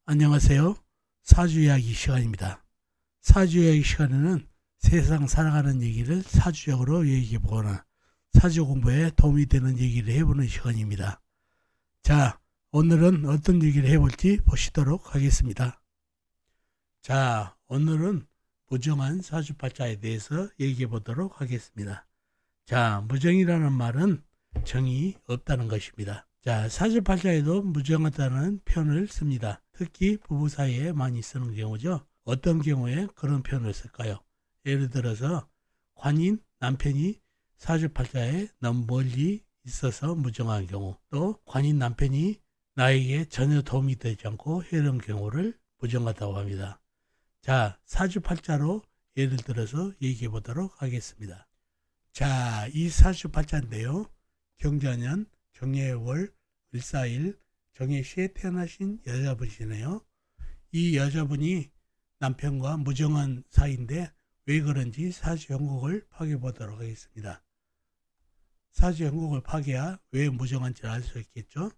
안녕하세요. 사주이야기 시간입니다. 사주이야기 시간에는 세상 살아가는 얘기를 사주적으로 얘기해보거나 사주 공부에 도움이 되는 얘기를 해보는 시간입니다. 자, 오늘은 어떤 얘기를 해볼지 보시도록 하겠습니다. 자, 오늘은 무정한 사주팔자에 대해서 얘기해보도록 하겠습니다. 자, 무정이라는 말은 정이 없다는 것입니다. 자, 사주팔자에도 무정하다는 표현을 씁니다. 특히 부부 사이에 많이 쓰는 경우죠. 어떤 경우에 그런 표현을 쓸까요? 예를 들어서 관인 남편이 사주팔자에 너무 멀리 있어서 무정한 경우, 또 관인 남편이 나에게 전혀 도움이 되지 않고 이런 경우를 무정하다고 합니다. 자, 사주팔자로 예를 들어서 얘기해 보도록 하겠습니다. 자, 이 사주팔자인데요. 경자년, 정해월, 을사일, 정해시에 태어나신 여자분이시네요. 이 여자분이 남편과 무정한 사이인데 왜 그런지 사주 형국을 파괴해 보도록 하겠습니다. 사주 형국을 파괴해야 왜 무정한지를 알 수 있겠죠.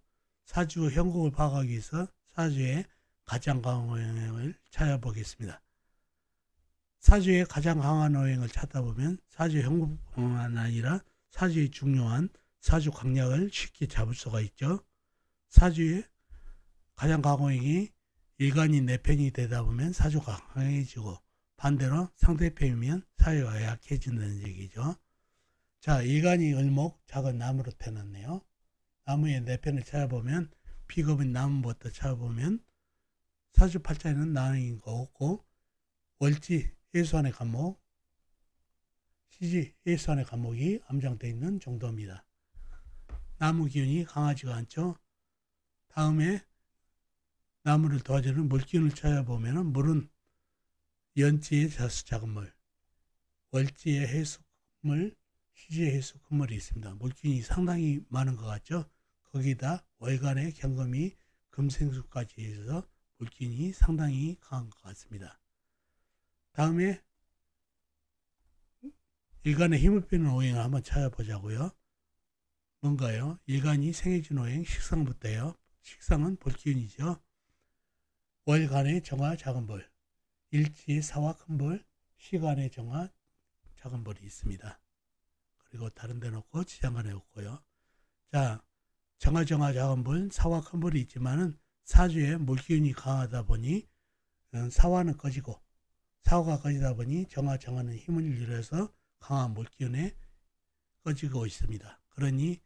사주 형국을 파악하기 위해서 사주의 가장 강한 오행을 찾아보겠습니다. 사주의 가장 강한 오행을 찾아보면 사주 형국뿐만 아니라 사주의 중요한 사주 강약을 쉽게 잡을 수가 있죠. 사주의 가장 강한 오행이 일간이 내 편이 되다 보면 사주가 강해지고 반대로 상대편이면 사주가 약해진다는 얘기죠. 자, 일간이 을목 작은 나무로 태어났네요. 나무의 내 편을 찾아보면 비겁인 나무부터 찾아보면 사주팔자에는 나는 거 없고 월지 예수안의 간목, 시지 예수안의 간목이 암장되어 있는 정도입니다. 나무 기운이 강하지가 않죠. 다음에 나무를 도와주는 물기운을 찾아보면 물은 연지의 자수 작은 물, 월지의 해수 물, 시지의 해수 큰 물이 있습니다. 물기운이 상당히 많은 것 같죠. 거기다 월간의 경금이 금생수까지 해서 물기운이 상당히 강한 것 같습니다. 다음에 일간의 힘을 빼는 오행을 한번 찾아보자고요. 뭔가요? 일간이 생해진 오행 식상부터요. 식상은 볼기운이죠. 월간의 정화 작은 볼, 일지의 사화 큰 볼, 시간의 정화 작은 볼이 있습니다. 그리고 다른 데는 없고 지장간에 없고요. 자, 정화 작은 볼, 사화 큰 볼이 있지만은 사주에 물기운이 강하다 보니 사화는 꺼지고 사화가 꺼지다 보니 정화는 힘을 잃어서 강한 물기운에 꺼지고 있습니다. 그러니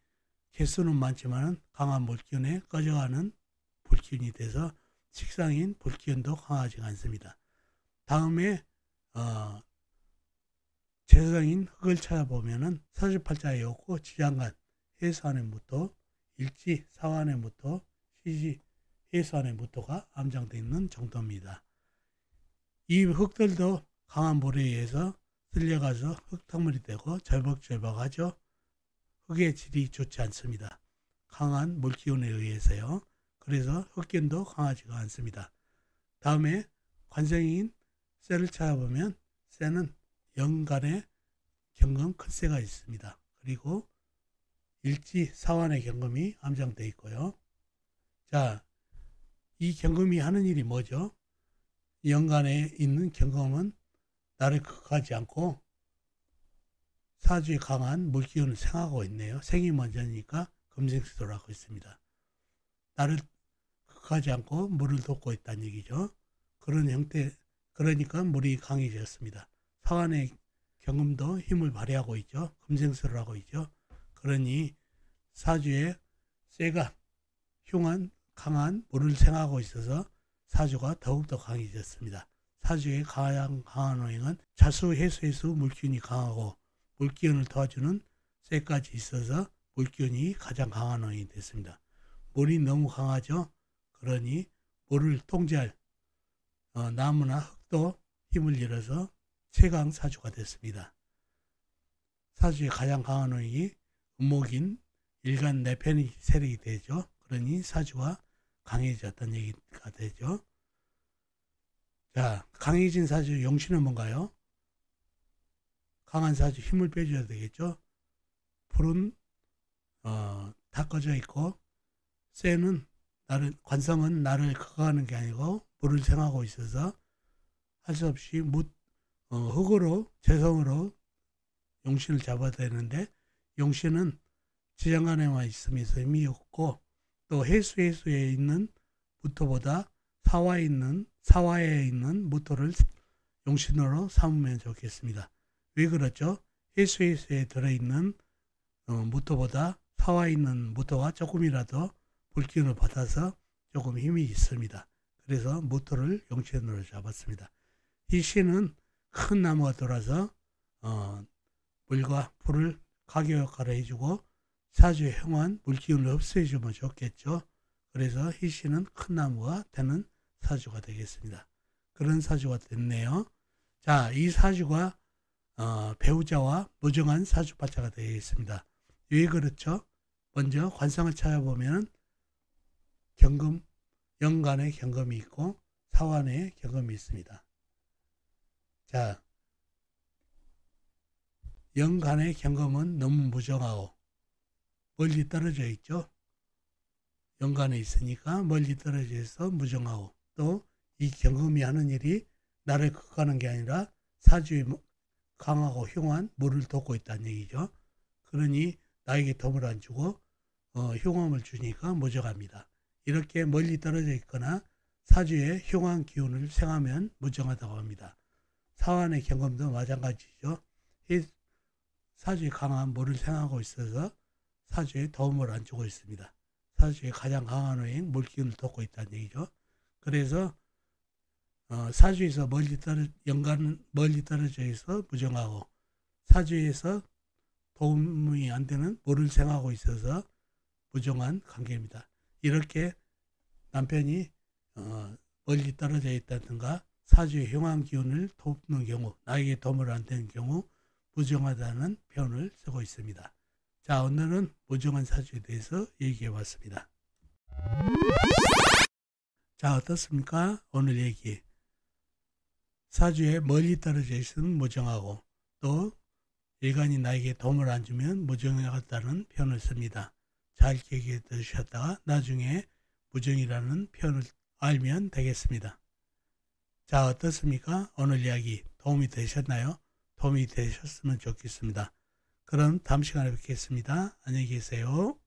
개수는 많지만 강한 물기운에 꺼져가는 불기운이 돼서 식상인 불기운도 강하지 않습니다. 다음에 재성인 흙을 찾아보면 사주팔자에 없고 지장간, 해수안의 무토, 일지, 사화안의 무토, 시지, 해수안의 무토가 암장되어 있는 정도입니다. 이 흙들도 강한 물에 의해서 쓸려가서 흙탕물이 되고 절벅절벅하죠. 흙의 질이 좋지 않습니다. 강한 물기운에 의해서요. 그래서 흙균도 강하지가 않습니다. 다음에 관성인 쇠를 찾아보면 쇠는 연간의 경금 큰 쇠가 있습니다. 그리고 일지 사환의 경금이 암장되어 있고요. 자, 이 경금이 하는 일이 뭐죠? 연간에 있는 경금은 나를 극하지 않고 사주에 강한 물기운을 생하고 있네요. 생이 먼저니까 금생수도를 하고 있습니다. 나를 극하지 않고 물을 돕고 있다는 얘기죠. 그런 형태, 그러니까 물이 강해졌습니다. 사환의 경금도 힘을 발휘하고 있죠. 금생수를 하고 있죠. 그러니 사주에 쇠가 흉한 강한 물을 생하고 있어서 사주가 더욱더 강해졌습니다. 사주의 가장 강한 오행은 자수, 해수, 물기운이 강하고 물기운을 도와주는 쇠까지 있어서 물기운이 가장 강한 오행이 됐습니다. 물이 너무 강하죠. 그러니 물을 통제할 나무나 흙도 힘을 잃어서 최강 사주가 됐습니다. 사주의 가장 강한 오행이 음목인 일간 내편이 세력이 되죠. 그러니 사주가 강해졌다는 얘기가 되죠. 자, 강해진 사주 용신은 뭔가요? 강한 사주 힘을 빼줘야 되겠죠. 불은 다 꺼져 있고 쇠는 관성은 나를 극하는 게 아니고 물을 생하고 있어서 할 수 없이 흙으로 재성으로 용신을 잡아야 되는데, 용신은 지장간에만 있으면서 힘이 없고, 또 해수에 있는 무토보다 사화에 있는 무토를 용신으로 삼으면 좋겠습니다. 왜 그렇죠? 해수에 들어있는 무토보다 사화에 있는 무토가 조금이라도 불기운을 받아서 조금 힘이 있습니다. 그래서 무토를 용신으로 잡았습니다. 희신은 큰 나무가 돌아서 물과 불을 가교 역할을 해주고 사주의 형한 물기운을 흡수해주면 좋겠죠. 그래서 희신은 큰 나무가 되는 사주가 되겠습니다. 그런 사주가 됐네요. 자, 이 사주가 배우자와 무정한 사주팔자가 되겠습니다. 왜 그렇죠? 먼저 관성을 찾아보면 연간에 경금이 있고 사환에 경금이 있습니다. 자, 연간의 경금은 너무 무정하고 멀리 떨어져 있죠. 연간에 있으니까 멀리 떨어져 있어 무정하고, 또 이 경금이 하는 일이 나를 극하는 게 아니라 사주에 강하고 흉한 물을 돕고 있다는 얘기죠. 그러니 나에게 덤을 안 주고 흉함을 주니까 무정합니다. 이렇게 멀리 떨어져 있거나 사주에 흉한 기운을 생하면 무정하다고 합니다. 사환의 경금도 마찬가지죠. 사주에 강한 물을 생하고 있어서 사주에 도움을 안 주고 있습니다. 사주에 가장 강한 호행 물기운을 돕고 있다는 얘기죠. 그래서 사주에서 연간은 멀리 떨어져 있어 무정하고, 사주에서 도움이 안 되는 물을 생하고 있어서 무정한 관계입니다. 이렇게 남편이 멀리 떨어져 있다든가 사주의 흉한 기운을 돕는 경우, 나에게 도움을 안 되는 경우 무정하다는 표현을 쓰고 있습니다. 자, 오늘은 무정한 사주에 대해서 얘기해 봤습니다. 자, 어떻습니까? 오늘 얘기. 사주에 멀리 떨어져 있으면 무정하고, 또 일간이 나에게 도움을 안 주면 무정하다는 표현을 씁니다. 잘 기억해 두셨다가 나중에 무정이라는 표현을 알면 되겠습니다. 자, 어떻습니까? 오늘 이야기 도움이 되셨나요? 도움이 되셨으면 좋겠습니다. 그럼 다음 시간에 뵙겠습니다. 안녕히 계세요.